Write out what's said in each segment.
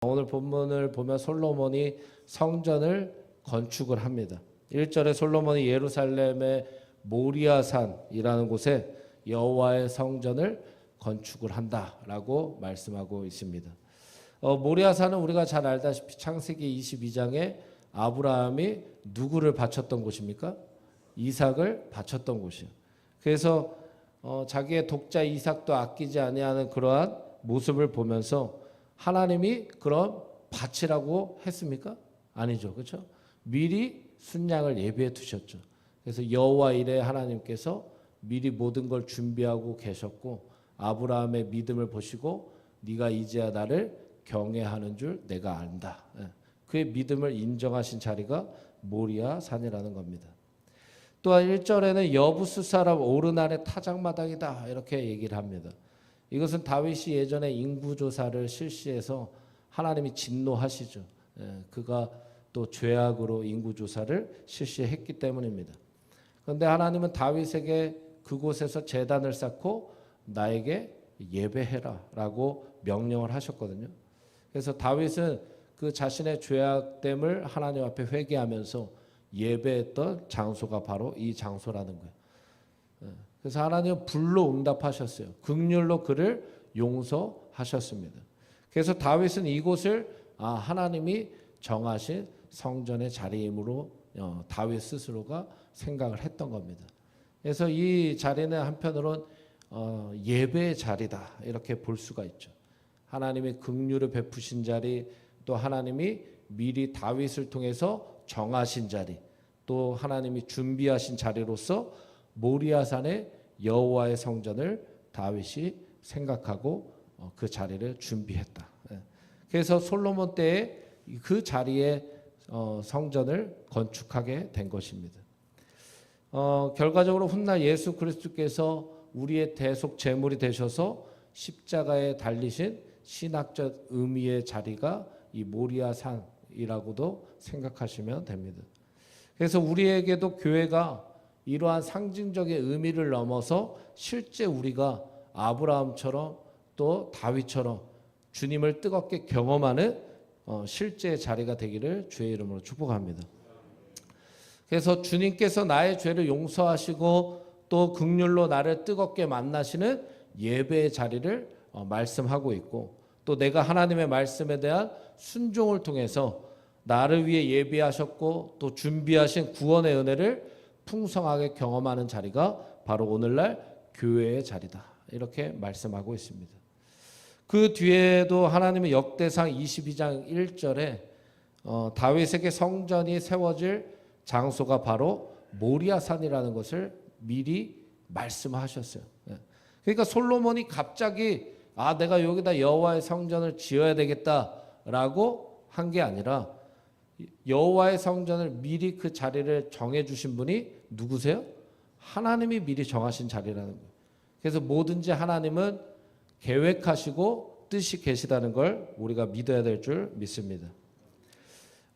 오늘 본문을 보면 솔로몬이 성전을 건축을 합니다. 1절에 솔로몬이 예루살렘의 모리아산이라는 곳에 여호와의 성전을 건축을 한다라고 말씀하고 있습니다. 모리아산은 우리가 잘 알다시피 창세기 22장에 아브라함이 누구를 바쳤던 곳입니까? 이삭을 바쳤던 곳이에요. 그래서 자기의 독자 이삭도 아끼지 아니하는 그러한 모습을 보면서 하나님이 그럼 바치라고 했습니까? 아니죠. 그렇죠? 미리 순양을 예비해 두셨죠. 그래서 여호와 이레 하나님께서 미리 모든 걸 준비하고 계셨고 아브라함의 믿음을 보시고 네가 이제야 나를 경외하는 줄 내가 안다. 그의 믿음을 인정하신 자리가 모리아 산이라는 겁니다. 또한 1절에는 여부스 사람 오르난의 타작마당이다 이렇게 얘기를 합니다. 이것은 다윗이 예전에 인구조사를 실시해서 하나님이 진노하시죠. 그가 또 죄악으로 인구조사를 실시했기 때문입니다. 그런데 하나님은 다윗에게 그곳에서 제단을 쌓고 나에게 예배해라 라고 명령을 하셨거든요. 그래서 다윗은 그 자신의 죄악됨을 하나님 앞에 회개하면서 예배했던 장소가 바로 이 장소라는 거예요. 그래서 하나님은 불로 응답하셨어요. 긍휼로 그를 용서하셨습니다. 그래서 다윗은 이곳을 하나님이 정하신 성전의 자리이므로 다윗 스스로가 생각을 했던 겁니다. 그래서 이 자리는 한편으로는 예배의 자리다 이렇게 볼 수가 있죠. 하나님이 긍휼을 베푸신 자리, 또 하나님이 미리 다윗을 통해서 정하신 자리, 또 하나님이 준비하신 자리로서 모리아산의 여호와의 성전을 다윗이 생각하고 그 자리를 준비했다. 그래서 솔로몬 때에 그 자리에 성전을 건축하게 된 것입니다. 결과적으로 훗날 예수 그리스도께서 우리의 대속 제물이 되셔서 십자가에 달리신 신학적 의미의 자리가 이 모리아산이라고도 생각하시면 됩니다. 그래서 우리에게도 교회가 이러한 상징적인 의미를 넘어서 실제 우리가 아브라함처럼 또 다윗처럼 주님을 뜨겁게 경험하는 실제 자리가 되기를 주의 이름으로 축복합니다. 그래서 주님께서 나의 죄를 용서하시고 또 긍휼로 나를 뜨겁게 만나시는 예배의 자리를 말씀하고 있고, 또 내가 하나님의 말씀에 대한 순종을 통해서 나를 위해 예비하셨고 또 준비하신 구원의 은혜를 풍성하게 경험하는 자리가 바로 오늘날 교회의 자리다 이렇게 말씀하고 있습니다. 그 뒤에도 하나님의 역대상 22장 1절에 다윗에게 성전이 세워질 장소가 바로 모리아산이라는 것을 미리 말씀하셨어요. 그러니까 솔로몬이 갑자기 내가 여기다 여호와의 성전을 지어야 되겠다라고 한 게 아니라 여호와의 성전을 미리 그 자리를 정해 주신 분이 누구세요? 하나님이 미리 정하신 자리라는 거예요. 그래서 뭐든지 하나님은 계획하시고 뜻이 계시다는 걸 우리가 믿어야 될 줄 믿습니다.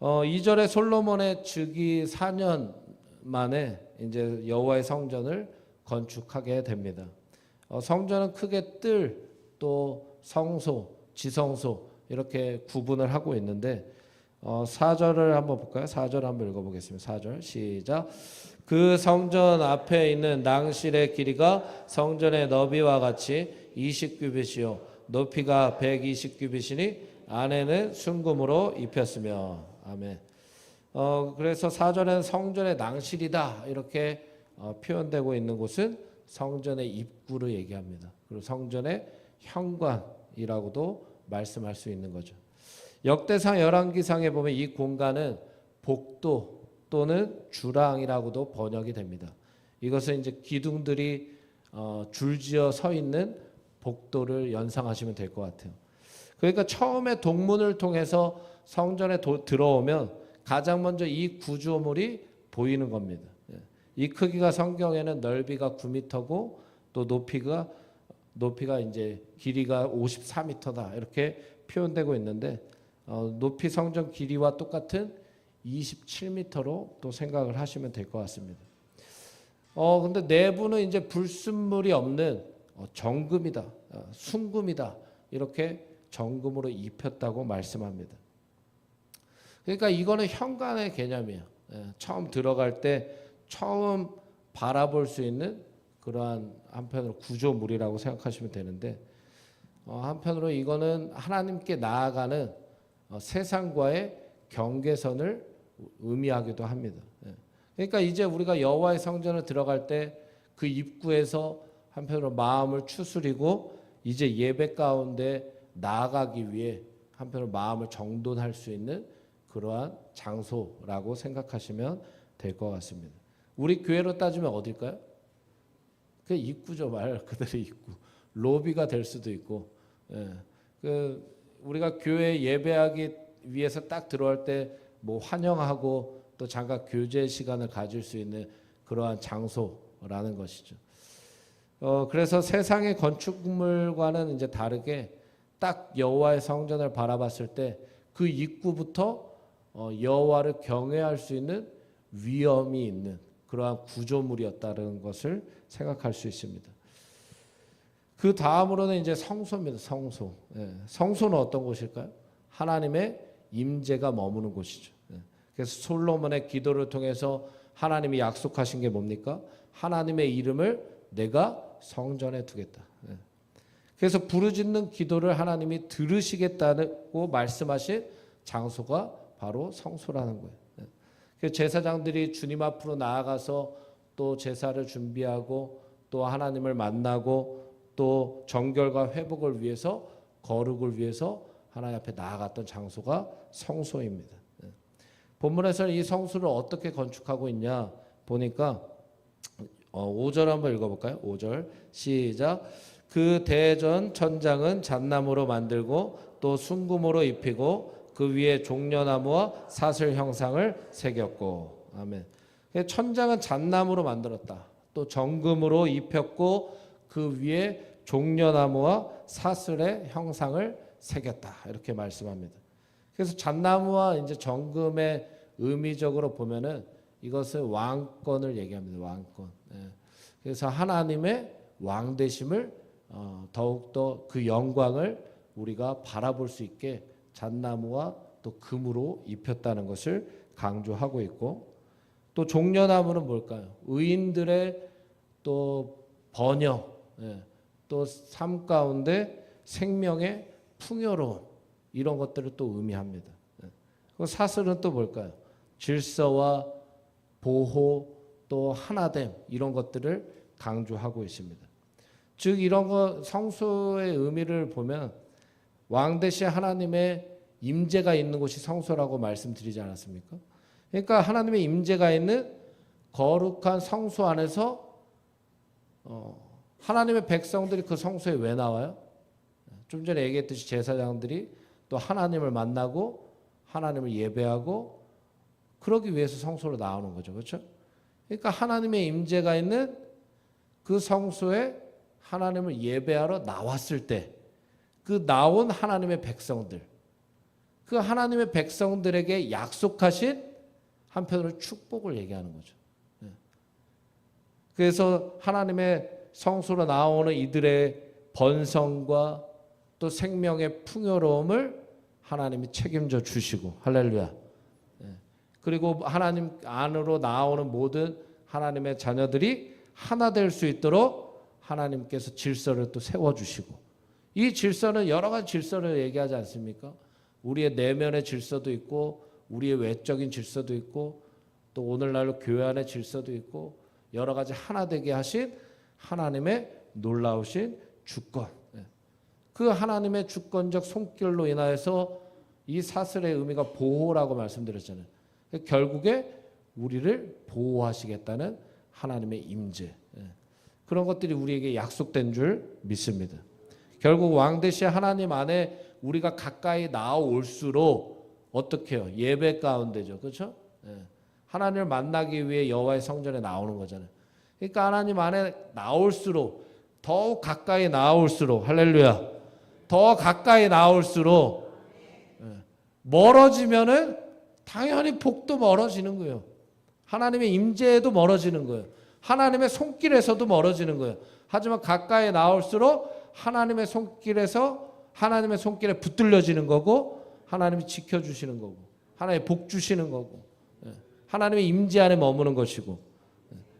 2절에 솔로몬의 즉위 4년 만에 이제 여호와의 성전을 건축하게 됩니다. 성전은 크게 뜰, 또 성소, 지성소 이렇게 구분을 하고 있는데 4절을 한번 볼까요? 4절 한번 읽어보겠습니다. 4절 시작. 그 성전 앞에 있는 낭실의 길이가 성전의 너비와 같이 20규빗이요 높이가 120규빗이니 안에는 순금으로 입혔으며. 아멘. 그래서 4절에는 성전의 낭실이다 이렇게 표현되고 있는 곳은 성전의 입구를 얘기합니다. 그리고 성전의 현관이라고도 말씀할 수 있는 거죠. 역대상 열왕기상에 보면 이 공간은 복도 또는 주랑이라고도 번역이 됩니다. 이것은 이제 기둥들이 줄지어 서 있는 복도를 연상하시면 될 것 같아요. 그러니까 처음에 동문을 통해서 성전에 들어오면 가장 먼저 이 구조물이 보이는 겁니다. 이 크기가 성경에는 넓이가 9m고 또 높이가 이제 길이가 54m다 이렇게 표현되고 있는데 높이 성전 길이와 똑같은 27m로 또 생각을 하시면 될 것 같습니다. 근데 내부는 이제 불순물이 없는 정금이다, 순금이다 이렇게 정금으로 입혔다고 말씀합니다. 그러니까 이거는 현관의 개념이에요. 처음 들어갈 때 처음 바라볼 수 있는 그러한 한편으로 구조물이라고 생각하시면 되는데, 한편으로 이거는 하나님께 나아가는 세상과의 경계선을 의미하기도 합니다. 그러니까 이제 우리가 여호와의 성전을 들어갈 때 그 입구에서 한편으로 마음을 추스리고 이제 예배 가운데 나아가기 위해 한편으로 마음을 정돈할 수 있는 그러한 장소라고 생각하시면 될 것 같습니다. 우리 교회로 따지면 어딜까요? 그 입구죠. 말 그대로 입구. 로비가 될 수도 있고, 우리가 교회 예배하기 위해서 딱 들어갈 때 뭐 환영하고 또 잠깐 교제 시간을 가질 수 있는 그러한 장소라는 것이죠. 그래서 세상의 건축물과는 이제 다르게 딱 여호와의 성전을 바라봤을 때 그 입구부터 여호와를 경외할 수 있는 위엄이 있는 그러한 구조물이었다는 것을 생각할 수 있습니다. 그 다음으로는 이제 성소입니다. 성소. 성소는 어떤 곳일까요? 하나님의 임재가 머무는 곳이죠. 그래서 솔로몬의 기도를 통해서 하나님이 약속하신 게 뭡니까? 하나님의 이름을 내가 성전에 두겠다. 그래서 부르짖는 기도를 하나님이 들으시겠다고 말씀하신 장소가 바로 성소라는 거예요. 그래서 제사장들이 주님 앞으로 나아가서 또 제사를 준비하고 또 하나님을 만나고 또 정결과 회복을 위해서 거룩을 위해서 하나님 앞에 나아갔던 장소가 성소입니다. 본문에서는 이 성소를 어떻게 건축하고 있냐 보니까 5절 한번 읽어볼까요? 5절 시작. 그 대전 천장은 잣나무로 만들고 또 순금으로 입히고 그 위에 종려나무와 사슬 형상을 새겼고. 아멘. 천장은 잣나무로 만들었다. 또 정금으로 입혔고 그 위에 종려나무와 사슬의 형상을 새겼다. 이렇게 말씀합니다. 그래서 잣나무와 이제 정금의 의미적으로 보면은 이것은 왕권을 얘기합니다. 왕권. 그래서 하나님의 왕되심을 더욱더 그 영광을 우리가 바라볼 수 있게 잣나무와 또 금으로 입혔다는 것을 강조하고 있고, 또 종려나무는 뭘까요? 의인들의 또 번영, 또 삶 가운데 생명의 풍요로움, 이런 것들을 또 의미합니다. 사슬은 또 뭘까요? 질서와 보호 또 하나됨, 이런 것들을 강조하고 있습니다. 즉 이런 거 성소의 의미를 보면 왕 대신 하나님의 임재가 있는 곳이 성소라고 말씀드리지 않았습니까? 그러니까 하나님의 임재가 있는 거룩한 성소 안에서 하나님의 백성들이 그 성소에 왜 나와요? 좀 전에 얘기했듯이 제사장들이 또 하나님을 만나고 하나님을 예배하고 그러기 위해서 성소로 나오는 거죠. 그렇죠? 그러니까 하나님의 임재가 있는 그 성소에 하나님을 예배하러 나왔을 때 그 나온 하나님의 백성들, 그 하나님의 백성들에게 약속하신 한편으로 축복을 얘기하는 거죠. 그래서 하나님의 성소로 나오는 이들의 번성과 또 생명의 풍요로움을 하나님이 책임져 주시고, 할렐루야. 그리고 하나님 안으로 나오는 모든 하나님의 자녀들이 하나 될 수 있도록 하나님께서 질서를 또 세워주시고, 이 질서는 여러 가지 질서를 얘기하지 않습니까? 우리의 내면의 질서도 있고 우리의 외적인 질서도 있고 또 오늘날로 교회 안의 질서도 있고 여러 가지 하나 되게 하신 하나님의 놀라우신 주권, 그 하나님의 주권적 손길로 인하여서 이 사슬의 의미가 보호라고 말씀드렸잖아요. 결국에 우리를 보호하시겠다는 하나님의 임재, 그런 것들이 우리에게 약속된 줄 믿습니다. 결국 왕 대신 하나님 안에 우리가 가까이 나아올수록 어떻게 해요? 예배 가운데죠. 그렇죠? 하나님을 만나기 위해 여호와의 성전에 나오는 거잖아요. 그러니까 하나님 안에 나올수록, 더욱 가까이 나올수록, 할렐루야, 더 가까이 나올수록 멀어지면은 당연히 복도 멀어지는 거예요. 하나님의 임재에도 멀어지는 거예요. 하나님의 손길에서도 멀어지는 거예요. 하지만 가까이 나올수록 하나님의 손길에서 하나님의 손길에 붙들려지는 거고 하나님이 지켜주시는 거고 하나님의 복 주시는 거고 하나님의 임재 안에 머무는 것이고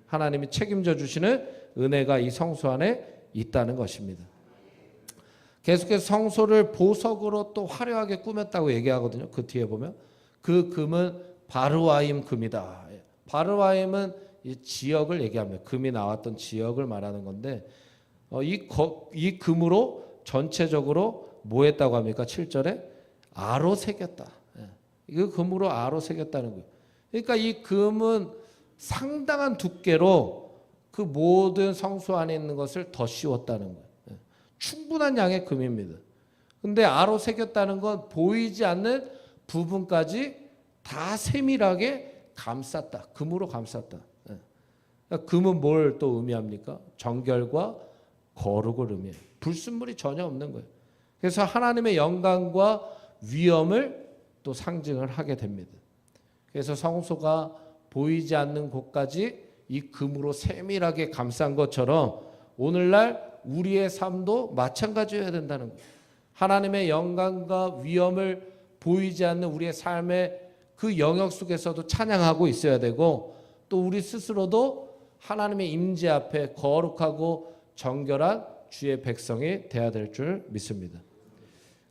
하나님이 책임져 주시는 은혜가 이 성소 안에 있다는 것입니다. 계속해서 성소를 보석으로 또 화려하게 꾸몄다고 얘기하거든요. 그 뒤에 보면 그 금은 바르와임 금이다. 바르와임은 이 지역을 얘기합니다. 금이 나왔던 지역을 말하는 건데 이 금으로 전체적으로 뭐 했다고 합니까? 7절에 아로 새겼다. 이거 금으로 아로 새겼다는 거예요. 그러니까 이 금은 상당한 두께로 그 모든 성소 안에 있는 것을 더 씌웠다는 거예요. 충분한 양의 금입니다. 근데 아로 새겼다는 건 보이지 않는 부분까지 다 세밀하게 감쌌다. 금으로 감쌌다. 그러니까 금은 뭘 또 의미합니까? 정결과 거룩을 의미해요. 불순물이 전혀 없는 거예요. 그래서 하나님의 영광과 위엄을 또 상징을 하게 됩니다. 그래서 성소가 보이지 않는 곳까지 이 금으로 세밀하게 감싼 것처럼 오늘날 우리의 삶도 마찬가지여야 된다는 거예요. 하나님의 영광과 위엄을 보이지 않는 우리의 삶의 그 영역 속에서도 찬양하고 있어야 되고 또 우리 스스로도 하나님의 임재 앞에 거룩하고 정결한 주의 백성이 되어야 될 줄 믿습니다.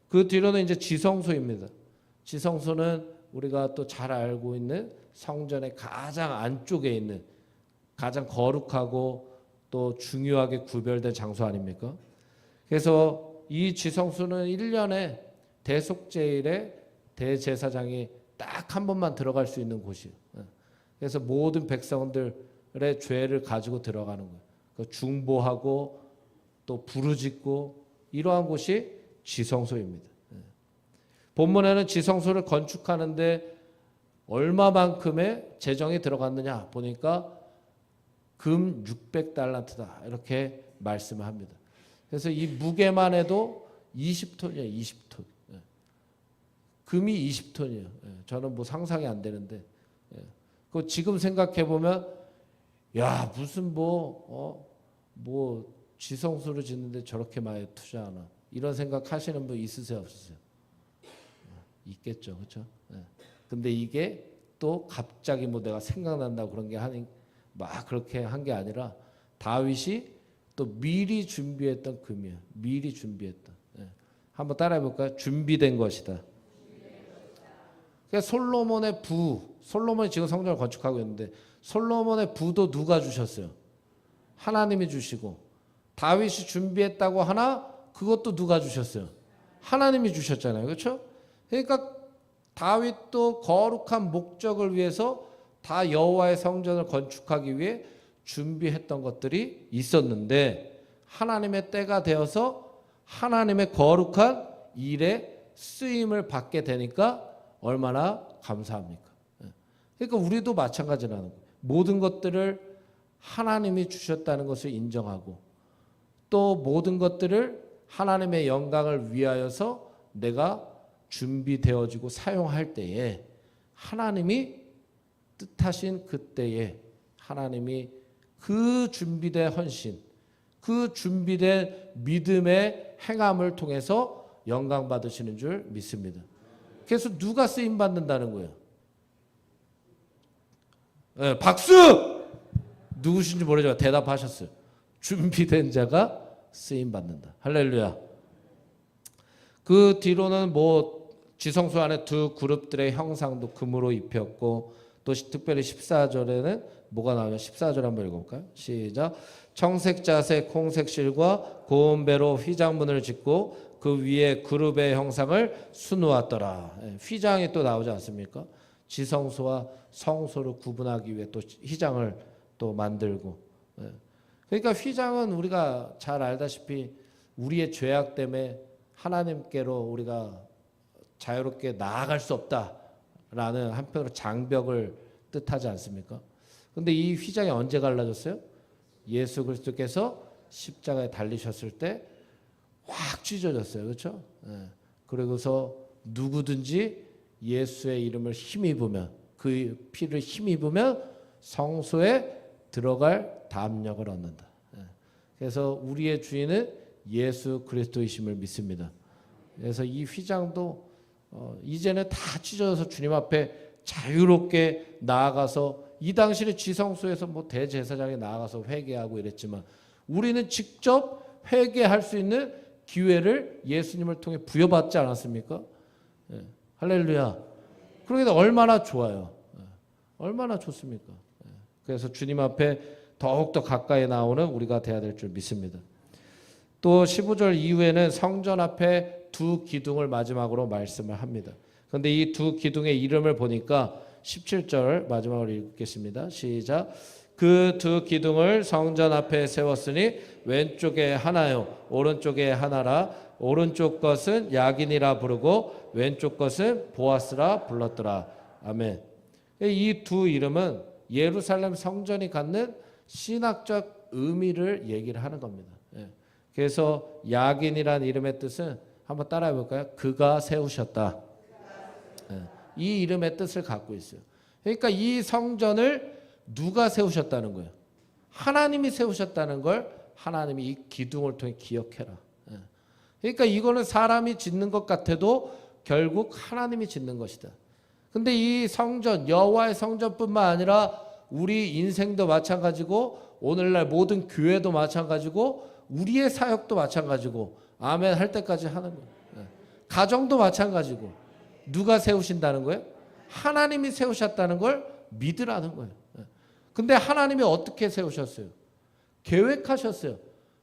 그 뒤로는 이제 지성소입니다. 지성소는 우리가 또 잘 알고 있는 성전의 가장 안쪽에 있는 가장 거룩하고 또 중요하게 구별된 장소 아닙니까? 그래서 이 지성소는 1년에 대속제일에 대제사장이 딱 한 번만 들어갈 수 있는 곳이에요. 그래서 모든 백성들의 죄를 가지고 들어가는 거예요. 중보하고 또 부르짖고 이러한 곳이 지성소입니다. 본문에는 지성소를 건축하는데 얼마만큼의 재정이 들어갔느냐 보니까 금 600달란트다 이렇게 말씀을 합니다. 그래서 이 무게만 해도 20톤이에요. 20톤. 금이 20톤이에요. 저는 뭐 상상이 안 되는데 그 지금 생각해 보면 야 무슨 뭐 지성소를 짓는데 저렇게 많이 투자하나 이런 생각하시는 분 있으세요 없으세요? 있겠죠, 그렇죠? 근데 이게 또 갑자기 뭐 내가 생각난다고 그런 게 막 그렇게 한 게 아니라 다윗이 또 미리 준비했던 금이에요. 미리 준비했던. 한번 따라해 볼까요? 준비된 것이다. 그러니까 솔로몬이 지금 성전을 건축하고 있는데 솔로몬의 부도 누가 주셨어요? 하나님이 주시고 다윗이 준비했다고 하나 그것도 누가 주셨어요? 하나님이 주셨잖아요. 그렇죠? 그러니까 다윗도 거룩한 목적을 위해서 다 여호와의 성전을 건축하기 위해 준비했던 것들이 있었는데 하나님의 때가 되어서 하나님의 거룩한 일에 쓰임을 받게 되니까 얼마나 감사합니까? 그러니까 우리도 마찬가지라는 거예요. 모든 것들을 하나님이 주셨다는 것을 인정하고 또 모든 것들을 하나님의 영광을 위하여서 내가 준비되어지고 사용할 때에 하나님이 뜻하신 그때에 하나님이 그 준비된 헌신, 그 준비된 믿음의 행함을 통해서 영광 받으시는 줄 믿습니다. 그래서 누가 쓰임 받는다는 거예요? 네, 박수! 누구신지 모르지만 대답하셨어요. 준비된 자가 쓰임 받는다. 할렐루야. 그 뒤로는 뭐 지성소 안에 두 그룹들의 형상도 금으로 입혔고 또 특별히 14절에는 뭐가 나오냐? 14절 한번 읽어볼까요? 시작. 청색 자색 홍색 실과 고운 배로 휘장문을 짓고 그 위에 그룹의 형상을 수놓았더라. 휘장이 또 나오지 않습니까? 지성소와 성소를 구분하기 위해 또 휘장을 또 만들고. 그러니까 휘장은 우리가 잘 알다시피 우리의 죄악 때문에 하나님께로 우리가 자유롭게 나아갈 수 없다라는 한편으로 장벽을 뜻하지 않습니까? 근데 이 휘장이 언제 갈라졌어요? 예수 그리스도께서 십자가에 달리셨을 때 확 찢어졌어요. 그렇죠? 그러고서 누구든지 예수의 이름을 힘입으면 그 피를 힘입으면 성소에 들어갈 담력을 얻는다. 그래서 우리의 주인은 예수 그리스도이심을 믿습니다. 그래서 이 휘장도 이제는 다 찢어져서 주님 앞에 자유롭게 나아가서 이 당시의 지성소에서 뭐 대제사장이 나아가서 회개하고 이랬지만 우리는 직접 회개할 수 있는 기회를 예수님을 통해 부여받지 않았습니까? 예. 할렐루야. 그러니까 얼마나 좋아요. 예. 얼마나 좋습니까? 예. 그래서 주님 앞에 더욱더 가까이 나오는 우리가 돼야 될 줄 믿습니다. 또 15절 이후에는 성전 앞에 두 기둥을 마지막으로 말씀을 합니다. 그런데 이 두 기둥의 이름을 보니까 17절 마지막으로 읽겠습니다. 시작. 그 두 기둥을 성전 앞에 세웠으니 왼쪽에 하나요 오른쪽에 하나라. 오른쪽 것은 야긴이라 부르고 왼쪽 것은 보아스라 불렀더라. 아멘. 이 두 이름은 예루살렘 성전이 갖는 신학적 의미를 얘기를 하는 겁니다. 그래서 야긴이라는 이름의 뜻은 한번 따라해 볼까요? 그가 세우셨다. 이 이름의 뜻을 갖고 있어요. 그러니까 이 성전을 누가 세우셨다는 거예요? 하나님이 세우셨다는 걸 하나님이 이 기둥을 통해 기억해라. 그러니까 이거는 사람이 짓는 것 같아도 결국 하나님이 짓는 것이다. 근데 이 성전, 여호와의 성전뿐만 아니라 우리 인생도 마찬가지고 오늘날 모든 교회도 마찬가지고 우리의 사역도 마찬가지고 아멘 할 때까지 하는 거예요. 가정도 마찬가지고 누가 세우신다는 거예요? 하나님이 세우셨다는 걸 믿으라는 거예요. 근데 하나님이 어떻게 세우셨어요? 계획하셨어요.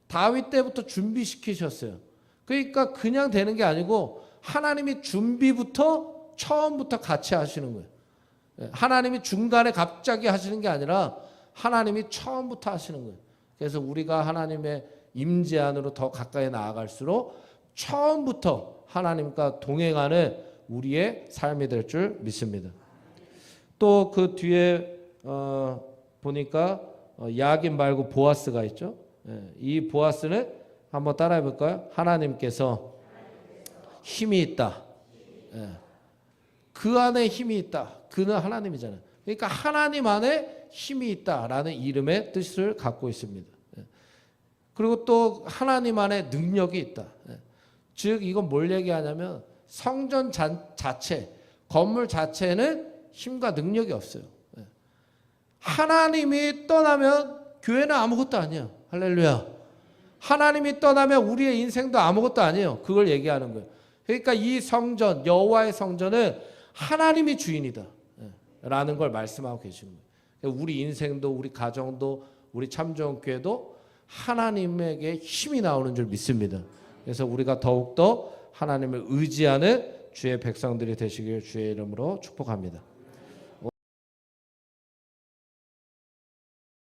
다윗 때부터 준비시키셨어요. 그러니까 그냥 되는 게 아니고 하나님이 준비부터 처음부터 같이 하시는 거예요. 하나님이 중간에 갑자기 하시는 게 아니라 하나님이 처음부터 하시는 거예요. 그래서 우리가 하나님의 임재 안으로 더 가까이 나아갈수록 처음부터 하나님과 동행하는 우리의 삶이 될 줄 믿습니다. 또 그 뒤에 보니까 야긴 말고 보아스가 있죠. 이 보아스는 한번 따라해 볼까요? 하나님께서 힘이 있다. 그 안에 힘이 있다. 그는 하나님이잖아요. 그러니까 하나님 안에 힘이 있다라는 이름의 뜻을 갖고 있습니다. 그리고 또 하나님 안에 능력이 있다. 즉 이건 뭘 얘기하냐면 성전 자체, 건물 자체는 힘과 능력이 없어요. 하나님이 떠나면 교회는 아무것도 아니에요. 할렐루야. 하나님이 떠나면 우리의 인생도 아무것도 아니에요. 그걸 얘기하는 거예요. 그러니까 이 성전, 여호와의 성전은 하나님이 주인이다 라는 걸 말씀하고 계시는 거예요. 우리 인생도 우리 가정도 우리 참정교회도 하나님에게 힘이 나오는 줄 믿습니다. 그래서 우리가 더욱더 하나님을 의지하는 주의 백성들이 되시길 주의 이름으로 축복합니다.